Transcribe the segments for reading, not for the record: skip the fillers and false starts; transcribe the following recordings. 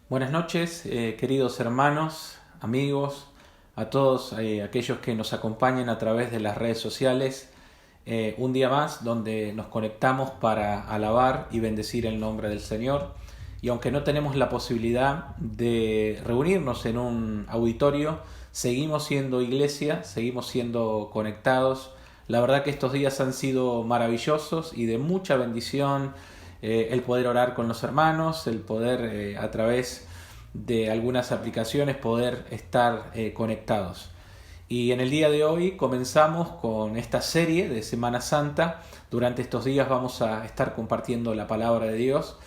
Buenas noches, queridos hermanos, amigos, a todos aquellos que nos acompañan a través de las redes sociales. Un día más donde nos conectamos para alabar y bendecir el nombre del Señor. Y aunque no tenemos la posibilidad de reunirnos en un auditorio, seguimos siendo iglesia, seguimos siendo conectados. La verdad que estos días han sido maravillosos y de mucha bendición, el poder orar con los hermanos, el poder a través de algunas aplicaciones poder estar conectados. Y en el día de hoy comenzamos con esta serie de Semana Santa. Durante estos días vamos a estar compartiendo la palabra de Dios.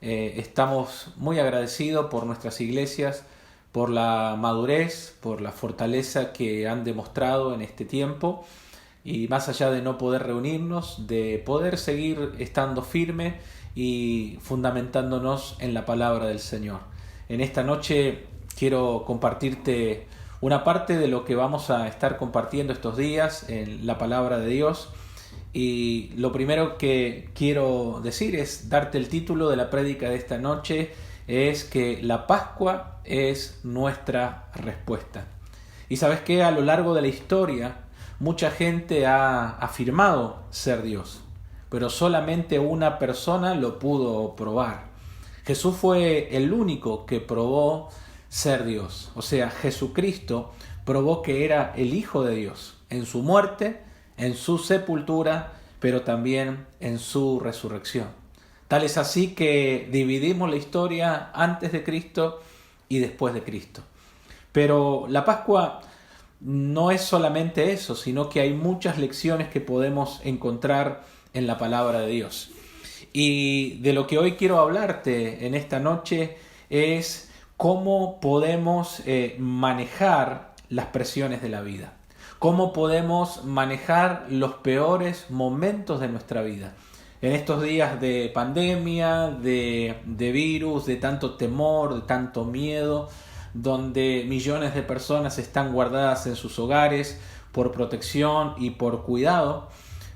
Estamos muy agradecidos por nuestras iglesias, por la madurez, por la fortaleza que han demostrado en este tiempo. Y más allá de no poder reunirnos, de poder seguir estando firme y fundamentándonos en la palabra del Señor. En esta noche quiero compartirte una parte de lo que vamos a estar compartiendo estos días en la palabra de Dios. Y lo primero que quiero decir es darte el título de la prédica de esta noche, es que la Pascua es nuestra respuesta. Y sabes que a lo largo de la historia mucha gente ha afirmado ser Dios, pero solamente una persona lo pudo probar. Jesús fue el único que probó ser Dios. O sea, Jesucristo probó que era el Hijo de Dios en su muerte, en su sepultura, pero también en su resurrección. Tal es así que dividimos la historia antes de Cristo y después de Cristo. Pero la Pascua no es solamente eso, sino que hay muchas lecciones que podemos encontrar en la palabra de Dios. Y de lo que hoy quiero hablarte en esta noche es cómo podemos manejar las presiones de la vida. Cómo podemos manejar los peores momentos de nuestra vida. En estos días de pandemia, de virus, de tanto temor, de tanto miedo, donde millones de personas están guardadas en sus hogares por protección y por cuidado.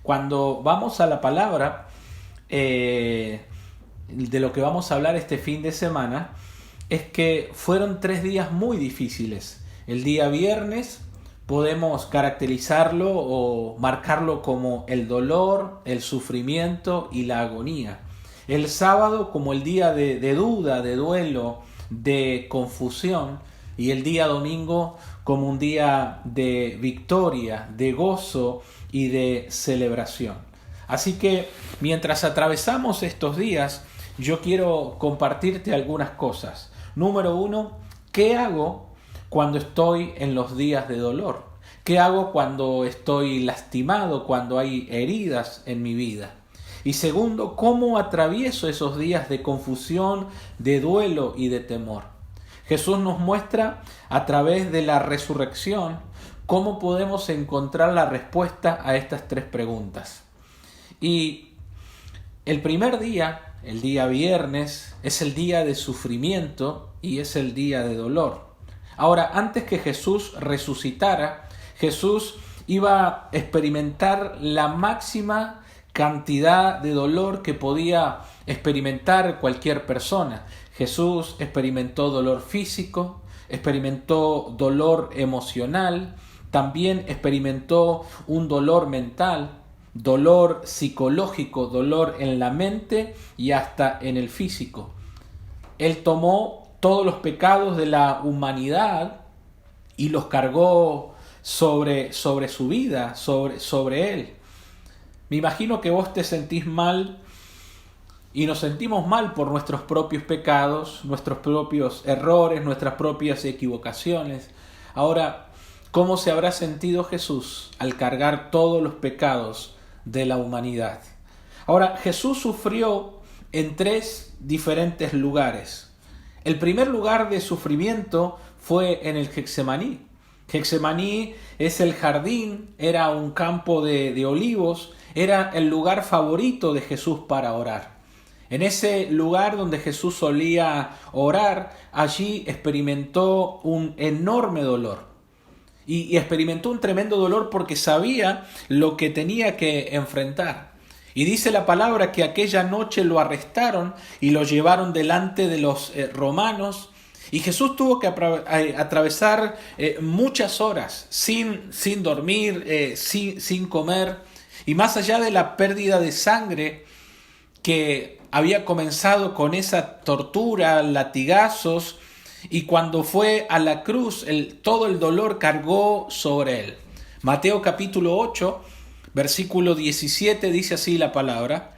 Cuando vamos a la palabra, de lo que vamos a hablar este fin de semana, es que fueron 3 días muy difíciles. El día viernes podemos caracterizarlo o marcarlo como el dolor, el sufrimiento y la agonía. El sábado como el día de duda, de duelo, de confusión, y el día domingo como un día de victoria, de gozo y de celebración. Así que mientras atravesamos estos días, yo quiero compartirte algunas cosas. Número 1, ¿qué hago cuando estoy en los días de dolor? ¿Qué hago cuando estoy lastimado, cuando hay heridas en mi vida? Y segundo, ¿cómo atravieso esos días de confusión, de duelo y de temor? Jesús nos muestra a través de la resurrección cómo podemos encontrar la respuesta a estas 3 preguntas. Y el primer día, el día viernes, es el día de sufrimiento y es el día de dolor. Ahora, antes que Jesús resucitara, Jesús iba a experimentar la máxima cantidad de dolor que podía experimentar cualquier persona. Jesús experimentó dolor físico, experimentó dolor emocional, también experimentó un dolor mental, dolor psicológico, dolor en la mente y hasta en el físico. Él tomó todos los pecados de la humanidad y los cargó sobre su vida, sobre él. Me imagino que vos te sentís mal y nos sentimos mal por nuestros propios pecados, nuestros propios errores, nuestras propias equivocaciones. Ahora, ¿cómo se habrá sentido Jesús al cargar todos los pecados de la humanidad? Ahora, Jesús sufrió en 3 diferentes lugares. El primer lugar de sufrimiento fue en el Getsemaní. Getsemaní es el jardín, era un campo de olivos, era el lugar favorito de Jesús para orar. En ese lugar donde Jesús solía orar, allí experimentó un enorme dolor. Y experimentó un tremendo dolor porque sabía lo que tenía que enfrentar. Y dice la palabra que aquella noche lo arrestaron y lo llevaron delante de los romanos Y Jesús tuvo que atravesar muchas horas sin dormir, sin comer. Y más allá de la pérdida de sangre que había comenzado con esa tortura, latigazos, y cuando fue a la cruz, todo el dolor cargó sobre él. Mateo capítulo 8, versículo 17 dice así la palabra: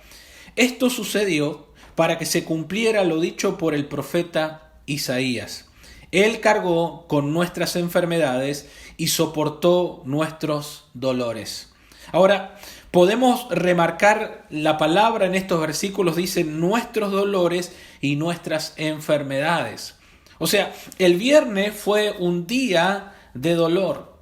esto sucedió para que se cumpliera lo dicho por el profeta Isaías. Él cargó con nuestras enfermedades y soportó nuestros dolores. Ahora, podemos remarcar la palabra en estos versículos, dice nuestros dolores y nuestras enfermedades. O sea, el viernes fue un día de dolor.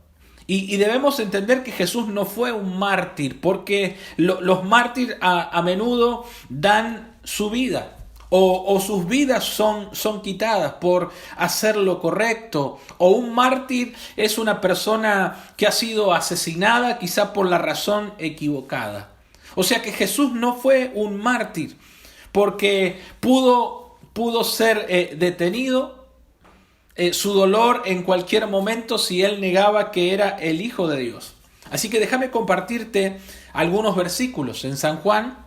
Y debemos entender que Jesús no fue un mártir, porque los mártires a menudo dan su vida. O sus vidas son quitadas por hacer lo correcto. O un mártir es una persona que ha sido asesinada quizá por la razón equivocada. O sea que Jesús no fue un mártir porque pudo ser detenido su dolor en cualquier momento si él negaba que era el Hijo de Dios. Así que déjame compartirte algunos versículos. En San Juan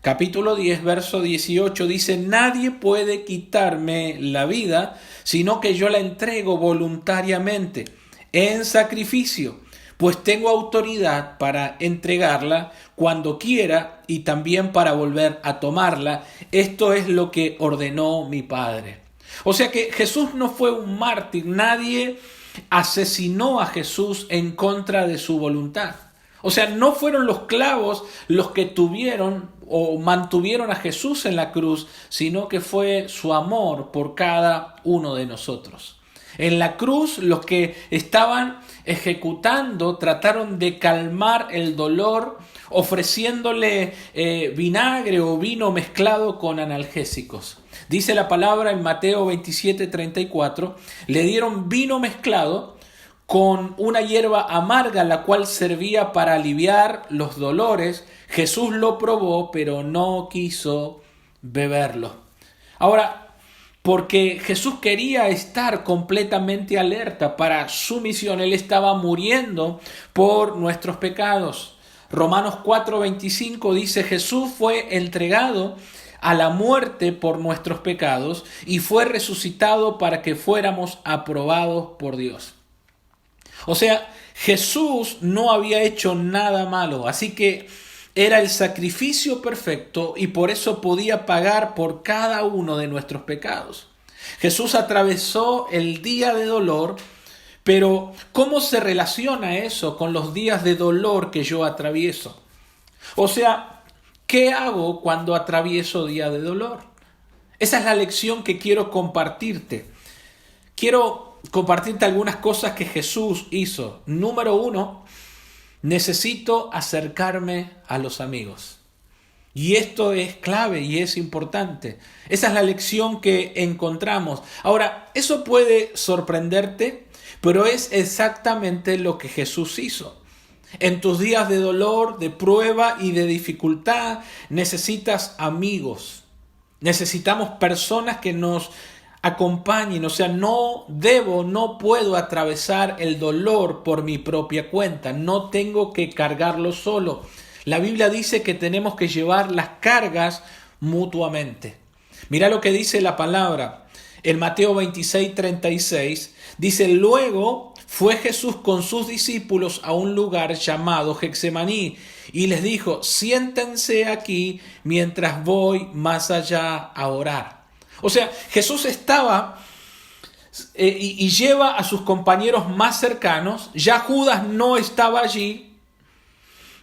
capítulo 10, verso 18 dice: nadie puede quitarme la vida, sino que yo la entrego voluntariamente, en sacrificio, pues tengo autoridad para entregarla cuando quiera y también para volver a tomarla. Esto es lo que ordenó mi Padre. O sea que Jesús no fue un mártir, nadie asesinó a Jesús en contra de su voluntad. O sea, no fueron los clavos los que tuvieron o mantuvieron a Jesús en la cruz, sino que fue su amor por cada uno de nosotros. En la cruz, los que estaban ejecutando trataron de calmar el dolor ofreciéndole vinagre o vino mezclado con analgésicos. Dice la palabra en Mateo 27:34, le dieron vino mezclado con una hierba amarga, la cual servía para aliviar los dolores. Jesús lo probó, pero no quiso beberlo. Ahora, porque Jesús quería estar completamente alerta para su misión, Él estaba muriendo por nuestros pecados. Romanos 4:25 dice: Jesús fue entregado a la muerte por nuestros pecados y fue resucitado para que fuéramos aprobados por Dios. O sea, Jesús no había hecho nada malo, así que era el sacrificio perfecto y por eso podía pagar por cada uno de nuestros pecados. Jesús atravesó el día de dolor, pero ¿cómo se relaciona eso con los días de dolor que yo atravieso? O sea, ¿qué hago cuando atravieso día de dolor? Esa es la lección que quiero compartirte. Quiero compartirte algunas cosas que Jesús hizo. Número 1, necesito acercarme a los amigos. Y esto es clave y es importante. Esa es la lección que encontramos. Ahora, eso puede sorprenderte, pero es exactamente lo que Jesús hizo. En tus días de dolor, de prueba y de dificultad, necesitas amigos. Necesitamos personas que nos acompañen. O sea, no puedo atravesar el dolor por mi propia cuenta. No tengo que cargarlo solo. La Biblia dice que tenemos que llevar las cargas mutuamente. Mira lo que dice la palabra. En Mateo 26:36 dice: luego fue Jesús con sus discípulos a un lugar llamado Getsemaní y les dijo: siéntense aquí mientras voy más allá a orar. O sea, Jesús estaba y lleva a sus compañeros más cercanos. Ya Judas no estaba allí,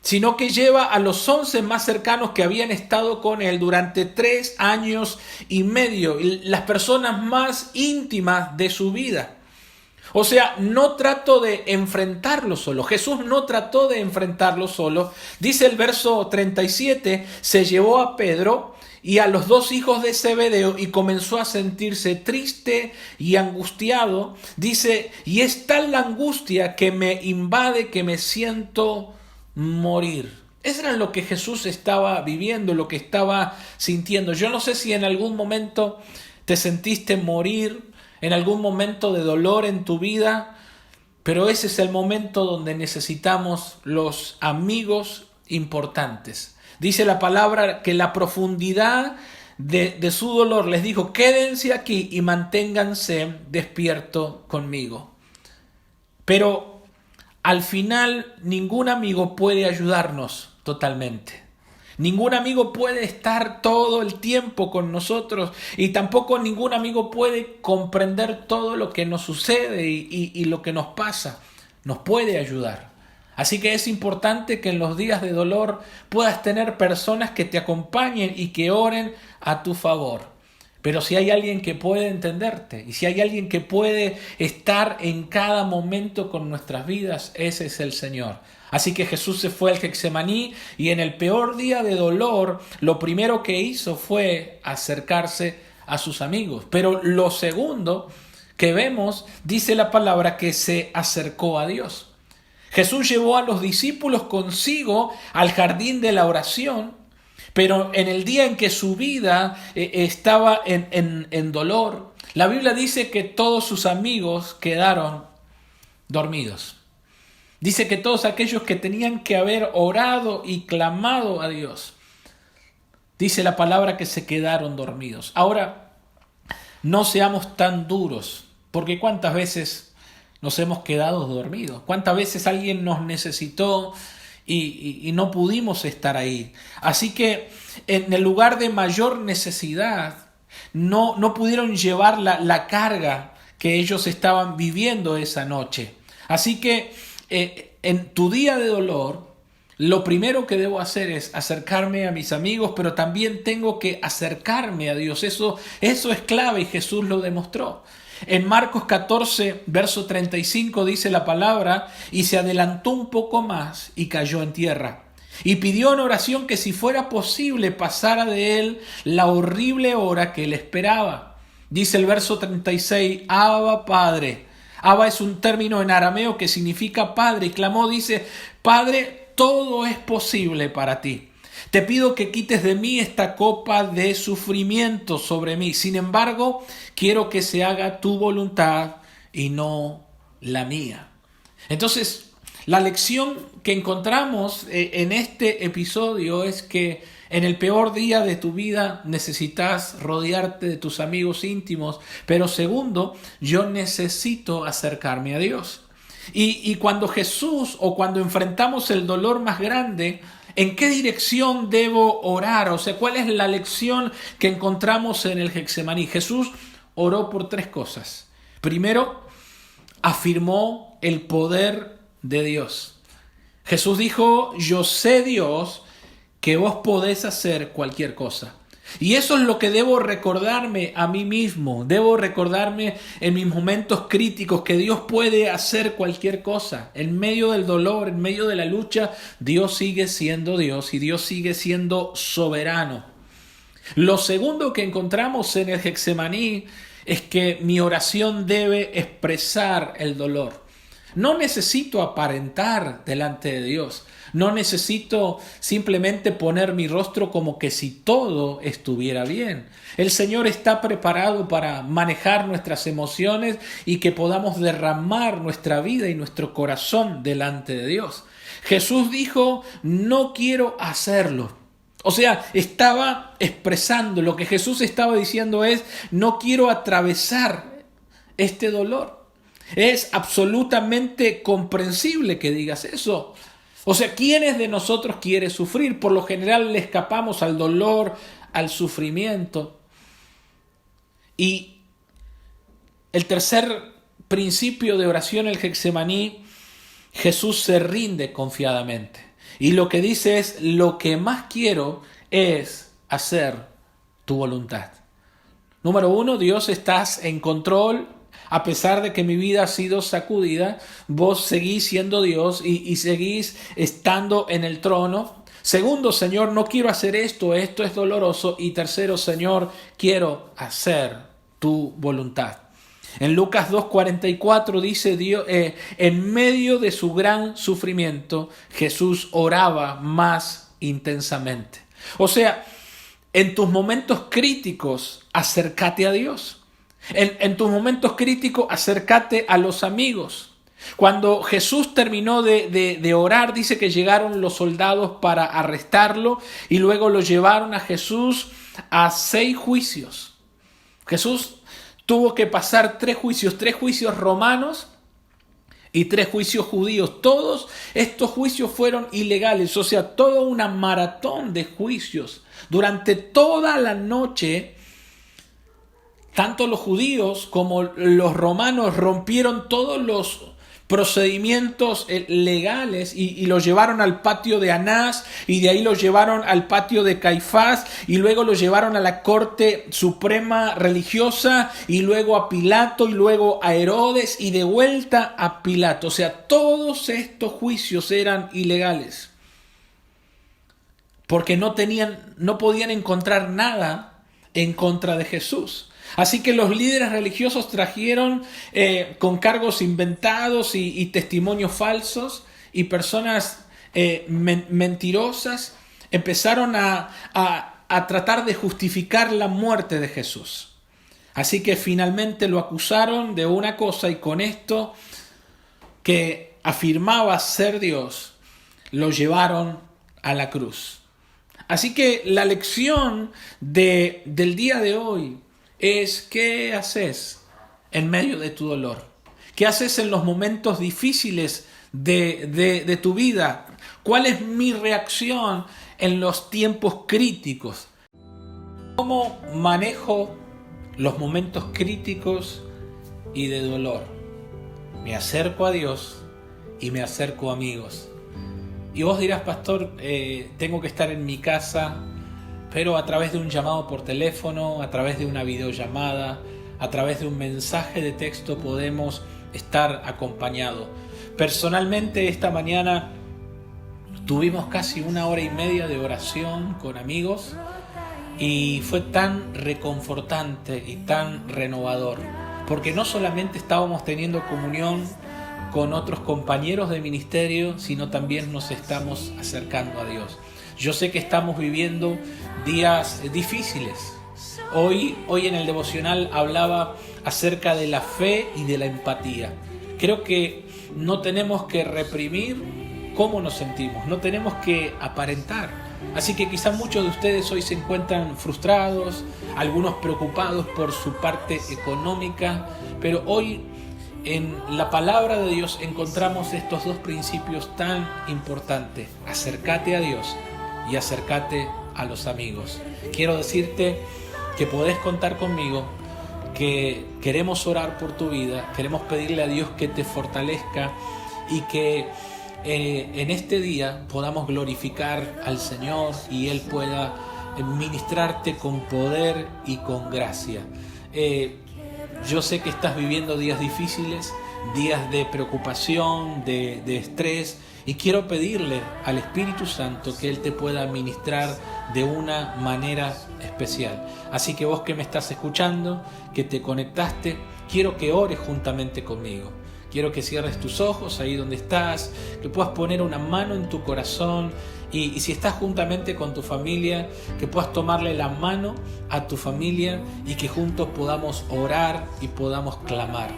sino que lleva a los 11 más cercanos que habían estado con él durante 3 años y medio, las personas más íntimas de su vida. O sea, no trató de enfrentarlo solo. Jesús no trató de enfrentarlo solo. Dice el verso 37, se llevó a Pedro y a los 2 hijos de Zebedeo y comenzó a sentirse triste y angustiado. Dice, y es tal la angustia que me invade que me siento morir. Eso era lo que Jesús estaba viviendo, lo que estaba sintiendo. Yo no sé si en algún momento te sentiste morir en algún momento de dolor en tu vida, pero ese es el momento donde necesitamos los amigos importantes. Dice la palabra que la profundidad de su dolor les dijo: quédense aquí y manténganse despierto conmigo. Pero al final ningún amigo puede ayudarnos totalmente. Ningún amigo puede estar todo el tiempo con nosotros y tampoco ningún amigo puede comprender todo lo que nos sucede y lo que nos pasa. Nos puede ayudar. Así que es importante que en los días de dolor puedas tener personas que te acompañen y que oren a tu favor. Pero si hay alguien que puede entenderte y si hay alguien que puede estar en cada momento con nuestras vidas, ese es el Señor. Así que Jesús se fue al Getsemaní y en el peor día de dolor, lo primero que hizo fue acercarse a sus amigos. Pero lo segundo que vemos, dice la palabra, que se acercó a Dios. Jesús llevó a los discípulos consigo al jardín de la oración, pero en el día en que su vida estaba en dolor, la Biblia dice que todos sus amigos quedaron dormidos. Dice que todos aquellos que tenían que haber orado y clamado a Dios, dice la palabra que se quedaron dormidos. Ahora, no seamos tan duros, porque ¿cuántas veces nos hemos quedado dormidos? ¿Cuántas veces alguien nos necesitó y no pudimos estar ahí? Así que en el lugar de mayor necesidad no pudieron llevar la carga que ellos estaban viviendo esa noche. Así que en tu día de dolor, lo primero que debo hacer es acercarme a mis amigos, pero también tengo que acercarme a Dios. Eso es clave y Jesús lo demostró. En Marcos 14, verso 35 dice la palabra: y se adelantó un poco más y cayó en tierra. Y pidió en oración que si fuera posible pasara de él la horrible hora que él esperaba. Dice el verso 36, Abba Padre. Abba es un término en arameo que significa Padre. Y clamó, dice: Padre, todo es posible para ti. Te pido que quites de mí esta copa de sufrimiento sobre mí. Sin embargo, quiero que se haga tu voluntad y no la mía. Entonces, la lección que encontramos en este episodio es que en el peor día de tu vida necesitas rodearte de tus amigos íntimos. Pero segundo, yo necesito acercarme a Dios. Y cuando Jesús o cuando enfrentamos el dolor más grande, ¿en qué dirección debo orar? O sea, ¿cuál es la lección que encontramos en el Getsemaní? Jesús oró por tres cosas. Primero, afirmó el poder de Dios. Jesús dijo: yo sé, Dios, que vos podés hacer cualquier cosa. Y eso es lo que debo recordarme a mí mismo. Debo recordarme en mis momentos críticos que Dios puede hacer cualquier cosa. En medio del dolor, en medio de la lucha, Dios sigue siendo Dios y Dios sigue siendo soberano. Lo segundo que encontramos en el Getsemaní es que mi oración debe expresar el dolor. No necesito aparentar delante de Dios. No necesito simplemente poner mi rostro como que si todo estuviera bien. El Señor está preparado para manejar nuestras emociones y que podamos derramar nuestra vida y nuestro corazón delante de Dios. Jesús dijo: no quiero hacerlo. O sea, estaba expresando, lo que Jesús estaba diciendo es: no quiero atravesar este dolor. Es absolutamente comprensible que digas eso. O sea, ¿quiénes de nosotros quiere sufrir? Por lo general le escapamos al dolor, al sufrimiento. Y el tercer principio de oración, el Getsemaní, Jesús se rinde confiadamente. Y lo que dice es: lo que más quiero es hacer tu voluntad. Número uno, Dios, estás en control. A pesar de que mi vida ha sido sacudida, vos seguís siendo Dios y seguís estando en el trono. Segundo, Señor, no quiero hacer esto es doloroso. Y tercero, Señor, quiero hacer tu voluntad. En Lucas 2:44 dice Dios, en medio de su gran sufrimiento, Jesús oraba más intensamente. O sea, en tus momentos críticos, acércate a Dios. En tus momentos críticos, acércate a los amigos. Cuando Jesús terminó de orar, dice que llegaron los soldados para arrestarlo y luego lo llevaron a Jesús a 6 juicios. Jesús tuvo que pasar 3 juicios romanos y 3 juicios judíos. Todos estos juicios fueron ilegales, o sea, toda una maratón de juicios. Durante toda la noche, tanto los judíos como los romanos rompieron todos los procedimientos legales y lo llevaron al patio de Anás y de ahí lo llevaron al patio de Caifás y luego lo llevaron a la corte suprema religiosa y luego a Pilato y luego a Herodes y de vuelta a Pilato. O sea, todos estos juicios eran ilegales porque no podían encontrar nada en contra de Jesús. Así que los líderes religiosos trajeron con cargos inventados y testimonios falsos y personas mentirosas empezaron a tratar de justificar la muerte de Jesús. Así que finalmente lo acusaron de una cosa y con esto que afirmaba ser Dios, lo llevaron a la cruz. Así que la lección del día de hoy es ¿qué haces en medio de tu dolor? ¿Qué haces en los momentos difíciles de tu vida? ¿Cuál es mi reacción en los tiempos críticos? ¿Cómo manejo los momentos críticos y de dolor? Me acerco a Dios y me acerco a amigos. Y vos dirás, pastor, tengo que estar en mi casa, pero a través de un llamado por teléfono, a través de una videollamada, a través de un mensaje de texto podemos estar acompañados. Personalmente esta mañana tuvimos casi 1 hora y media de oración con amigos y fue tan reconfortante y tan renovador, porque no solamente estábamos teniendo comunión con otros compañeros de ministerio, sino también nos estamos acercando a Dios. Yo sé que estamos viviendo días difíciles. Hoy en el devocional hablaba acerca de la fe y de la empatía. Creo que no tenemos que reprimir cómo nos sentimos, no tenemos que aparentar. Así que quizás muchos de ustedes hoy se encuentran frustrados, algunos preocupados por su parte económica, pero hoy en la palabra de Dios encontramos estos 2 principios tan importantes. Acércate a Dios y acércate a los amigos. Quiero decirte que podés contar conmigo, que queremos orar por tu vida, queremos pedirle a Dios que te fortalezca y que en este día podamos glorificar al Señor y Él pueda ministrarte con poder y con gracia. Yo sé que estás viviendo días difíciles, días de preocupación, de estrés, y quiero pedirle al Espíritu Santo que Él te pueda ministrar de una manera especial. Así que vos que me estás escuchando, que te conectaste, quiero que ores juntamente conmigo. Quiero que cierres tus ojos ahí donde estás, que puedas poner una mano en tu corazón y si estás juntamente con tu familia, que puedas tomarle la mano a tu familia y que juntos podamos orar y podamos clamar.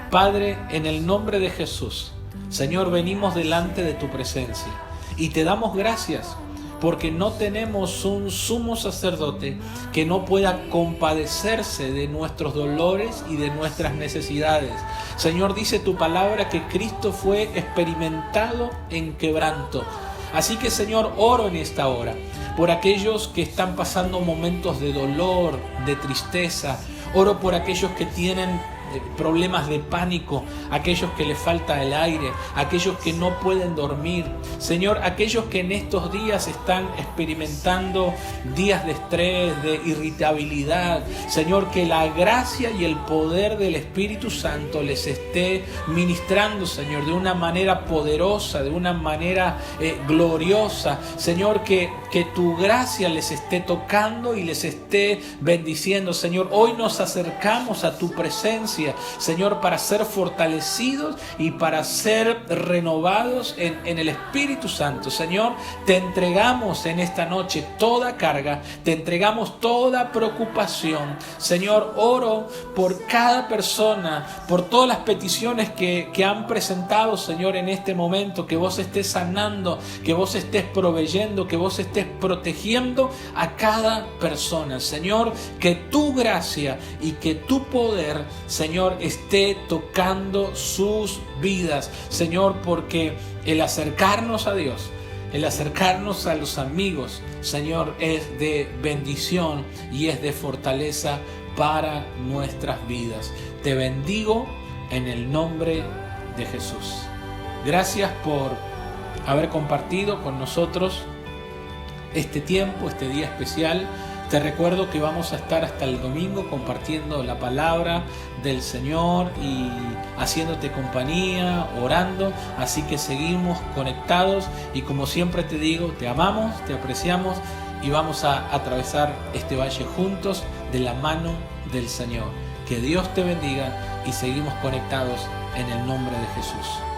Padre, en el nombre de Jesús, Señor, venimos delante de tu presencia y te damos gracias porque no tenemos un sumo sacerdote que no pueda compadecerse de nuestros dolores y de nuestras necesidades. Señor, dice tu palabra que Cristo fue experimentado en quebranto. Así que, Señor, oro en esta hora por aquellos que están pasando momentos de dolor, de tristeza. Oro por aquellos que tienen problemas de pánico, aquellos que les falta el aire, aquellos que no pueden dormir. Señor, aquellos que en estos días están experimentando días de estrés, de irritabilidad. Señor, que la gracia y el poder del Espíritu Santo les esté ministrando, Señor, de una manera poderosa, de una manera gloriosa. Señor, que tu gracia les esté tocando y les esté bendiciendo. Señor, hoy nos acercamos a tu presencia gracia, Señor, para ser fortalecidos y para ser renovados en el Espíritu Santo. Señor, te entregamos en esta noche toda carga, te entregamos toda preocupación. Señor, oro por cada persona, por todas las peticiones que han presentado, Señor, en este momento, que vos estés sanando, que vos estés proveyendo, que vos estés protegiendo a cada persona. Señor, que tu gracia y que tu poder, Señor, esté tocando sus vidas. Señor, porque el acercarnos a Dios, el acercarnos a los amigos, Señor, es de bendición y es de fortaleza para nuestras vidas. Te bendigo en el nombre de Jesús. Gracias por haber compartido con nosotros este tiempo, este día especial. Te recuerdo que vamos a estar hasta el domingo compartiendo la palabra del Señor y haciéndote compañía, orando. Así que seguimos conectados y, como siempre te digo, te amamos, te apreciamos y vamos a atravesar este valle juntos de la mano del Señor. Que Dios te bendiga y seguimos conectados en el nombre de Jesús.